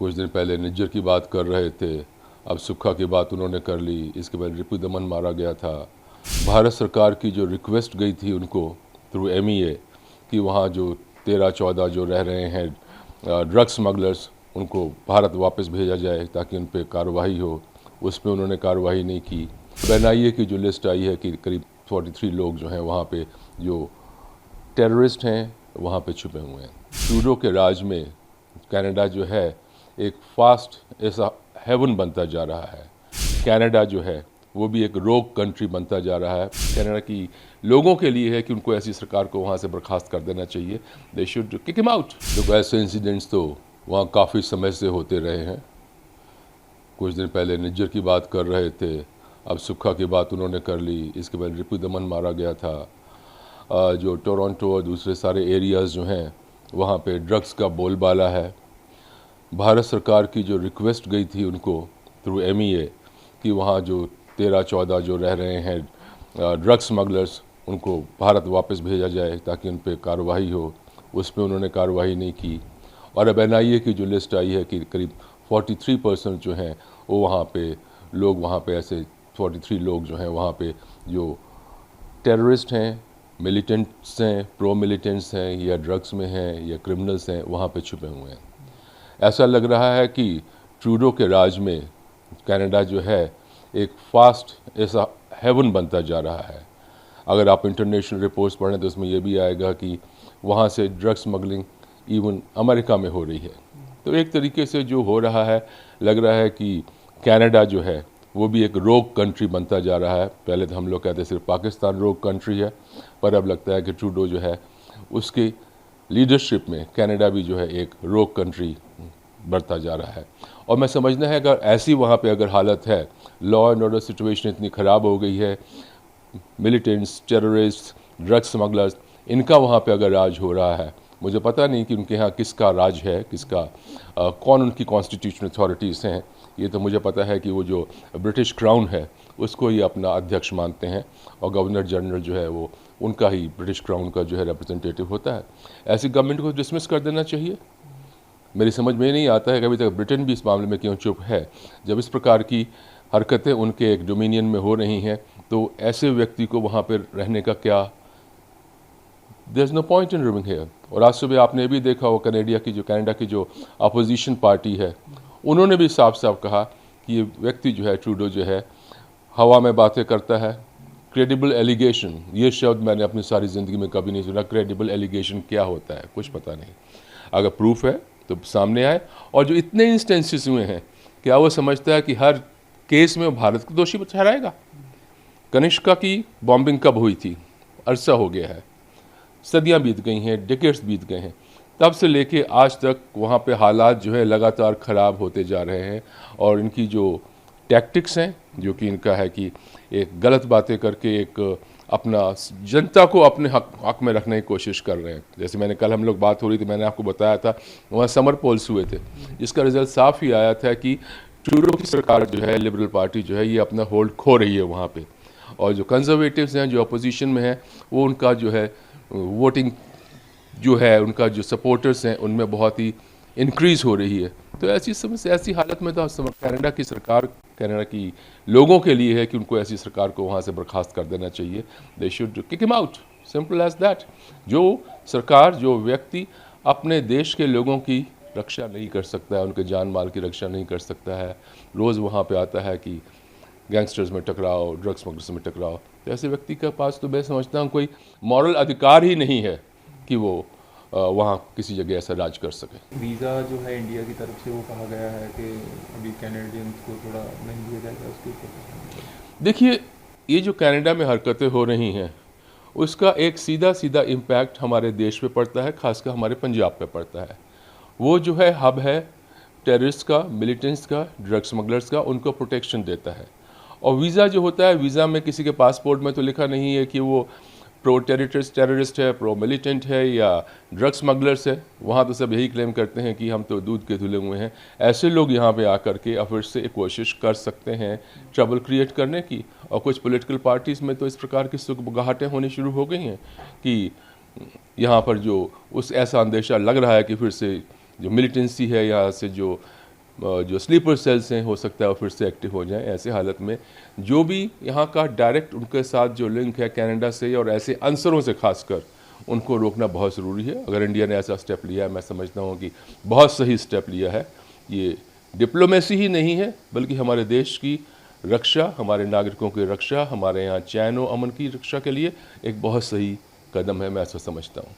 कुछ दिन पहले निज्जर की बात कर रहे थे, अब सुक्खा की बात उन्होंने कर ली। इसके बाद रिपुदमन मारा गया था। भारत सरकार की जो रिक्वेस्ट गई थी उनको थ्रू MEA कि वहाँ जो 13-14 जो रह रहे हैं ड्रग स्मगलर्स, उनको भारत वापस भेजा जाए ताकि उन पर कार्रवाई हो, उस पर उन्होंने कार्रवाई नहीं की। NIA की जो लिस्ट आई है कि करीब 43 लोग जो हैं वहाँ पे जो टेररिस्ट हैं वहाँ पे छुपे हुए हैं। ट्रूडो के राज में कनाडा जो है एक फास्ट ऐसा हेवन बनता जा रहा है। कनाडा जो है वो भी एक रोग कंट्री बनता जा रहा है। कनाडा की लोगों के लिए है कि उनको ऐसी सरकार को वहाँ से बर्खास्त कर देना चाहिए। They should kick him out. तो ऐसे इंसिडेंट्स तो वहाँ काफ़ी समय से होते रहे हैं। कुछ दिन पहले निज्जर की बात कर रहे थे, अब सुक्खा की बात उन्होंने कर ली। इसके बाद रिपुदमन मारा गया था। जो टोरंटो और दूसरे सारे एरियाज़ जो हैं वहाँ पे ड्रग्स का बोलबाला है। भारत सरकार की जो रिक्वेस्ट गई थी उनको थ्रू MEA कि वहाँ जो 13-14 जो रह रहे हैं ड्रग स्मगलर्स, उनको भारत वापस भेजा जाए ताकि उन पर कार्रवाई हो, उस पर उन्होंने कार्रवाई नहीं की। और अब NIA की जो लिस्ट आई है कि करीब 43% जो हैं वो वहाँ पे लोग, वहाँ पे ऐसे 43 लोग जो हैं वहाँ पे जो टेररिस्ट हैं, मिलिटेंट्स हैं, प्रो मिलिटेंट्स हैं, या ड्रग्स में हैं, या क्रिमिनल्स हैं, वहाँ पे छुपे हुए हैं। ऐसा लग रहा है कि ट्रूडो के राज में कनाडा जो है एक फास्ट ऐसा हेवन बनता जा रहा है। अगर आप इंटरनेशनल रिपोर्ट्स पढ़ें तो उसमें यह भी आएगा कि वहाँ से ड्रग स्मगलिंग इवन अमेरिका में हो रही है। तो एक तरीके से जो हो रहा है, लग रहा है कि कनाडा जो है वो भी एक रोग कंट्री बनता जा रहा है। पहले तो हम लोग कहते सिर्फ पाकिस्तान रोग कंट्री है, पर अब लगता है कि ट्रूडो जो है उसकी लीडरशिप में कनाडा भी जो है एक रोग कंट्री बढ़ता जा रहा है। और मैं समझना है अगर ऐसी वहाँ पे अगर हालत है, लॉ एंड ऑर्डर सिचुएशन इतनी ख़राब हो गई है, मिलिटेंट्स, टेररिस्ट, ड्रग स्मगलर्स, इनका वहाँ पे अगर राज हो रहा है, मुझे पता नहीं कि उनके यहाँ किसका राज है, किसका कौन उनकी कॉन्स्टिट्यूशनल अथॉरिटीज़ हैं। ये तो मुझे पता है कि वो जो ब्रिटिश क्राउन है उसको ही अपना अध्यक्ष मानते हैं, और गवर्नर जनरल जो है वो उनका ही ब्रिटिश क्राउन का जो है रिप्रेजेंटेटिव होता है। ऐसी गवर्नमेंट को डिसमिस कर देना चाहिए। मेरी समझ में नहीं आता है कि अभी तक ब्रिटेन भी इस मामले में क्यों चुप है। जब इस प्रकार की हरकतें उनके एक डोमिनियन में हो रही हैं तो ऐसे व्यक्ति को वहाँ पर रहने का क्या, there is no point in living here. और आज सुबह आपने भी देखा वो कनाडा की जो अपोजिशन पार्टी है, उन्होंने भी साफ साफ कहा कि ये व्यक्ति जो है ट्रूडो जो है हवा में बातें करता है। क्रेडिबल एलिगेशन, ये शब्द मैंने अपनी सारी ज़िंदगी में कभी नहीं सुना। क्रेडिबल एलिगेशन क्या होता है कुछ पता नहीं। अगर प्रूफ है तो सामने आए। और जो इतने इंस्टेंसेस हुए हैं, क्या वो समझता है कि हर केस में भारत को दोषी ठहराएगा? कनिष्का की बॉम्बिंग कब हुई थी? अरसा हो गया है, सदियां बीत गई हैं, डिकेड्स बीत गए हैं। तब से लेके आज तक वहाँ पे हालात जो है लगातार ख़राब होते जा रहे हैं। और इनकी जो टैक्टिक्स हैं, जो कि इनका है कि एक गलत बातें करके एक अपना जनता को अपने हक में रखने की कोशिश कर रहे हैं। जैसे मैंने कल हम लोग बात हो रही थी, मैंने आपको बताया था वहाँ समर पोल्स हुए थे, जिसका रिजल्ट साफ ही आया था कि ट्रूडो की सरकार जो है, लिबरल पार्टी जो है, ये अपना होल्ड खो रही है वहाँ पे। और जो कंजर्वेटिव्स हैं, जो अपोजिशन में हैं, वो उनका जो है वोटिंग जो है, उनका जो सपोर्टर्स हैं, उनमें बहुत ही इंक्रीज़ हो रही है। तो ऐसी समस्या, ऐसी हालत में तो कनाडा की सरकार, कनाडा की लोगों के लिए है कि उनको ऐसी सरकार को वहाँ से बर्खास्त कर देना चाहिए। They should kick him out, simple as that. जो सरकार, जो व्यक्ति अपने देश के लोगों की रक्षा नहीं कर सकता है, उनके जान माल की रक्षा नहीं कर सकता है, रोज़ वहाँ पे आता है कि गैंगस्टर्स में टकराओ, ड्रग स्मगलर्स में टकराओ, तो ऐसे व्यक्ति के पास तो मैं समझता हूँ कोई मॉरल अधिकार ही नहीं है कि वो वहाँ किसी जगह ऐसा राज कर सके। वीज़ा जो है इंडिया की तरफ से वो कहा गया है कि अभी कैनेडियंस को थोड़ा नहीं दिया जाएगा, उसके ऊपर देखिए, ये जो कनाडा में हरकतें हो रही हैं उसका एक सीधा सीधा इम्पैक्ट हमारे देश पे पड़ता है, खासकर हमारे पंजाब पे पड़ता है। वो जो है हब है टेररिस्ट का, मिलिटेंट्स का, ड्रग स्मगलर्स का, उनको प्रोटेक्शन देता है। और वीज़ा जो होता है, वीज़ा में किसी के पासपोर्ट में तो लिखा नहीं है कि वो प्रो टेररिस्ट है, प्रो मिलिटेंट है, या ड्रग स्मगलर्स है। वहाँ तो सब यही क्लेम करते हैं कि हम तो दूध के धुले हुए हैं। ऐसे लोग यहाँ पे आकर के अब फिर से एक कोशिश कर सकते हैं ट्रबल क्रिएट करने की। और कुछ पॉलिटिकल पार्टीज़ में तो इस प्रकार की सुगबुगाहटें होनी शुरू हो गई हैं कि यहाँ पर जो उस ऐसा अंदेशा लग रहा है कि फिर से जो मिलिटेंसी है, यहाँ से जो जो स्लीपर सेल्स हैं हो सकता है वो फिर से एक्टिव हो जाएं। ऐसे हालत में जो भी यहाँ का डायरेक्ट उनके साथ जो लिंक है कनाडा से और ऐसे अंसरों से खासकर उनको रोकना बहुत ज़रूरी है। अगर इंडिया ने ऐसा स्टेप लिया है मैं समझता हूँ कि बहुत सही स्टेप लिया है। ये डिप्लोमेसी ही नहीं है बल्कि हमारे देश की रक्षा, हमारे नागरिकों की रक्षा, हमारे यहाँ चैन और अमन की रक्षा के लिए एक बहुत सही कदम है, मैं ऐसा समझता हूँ।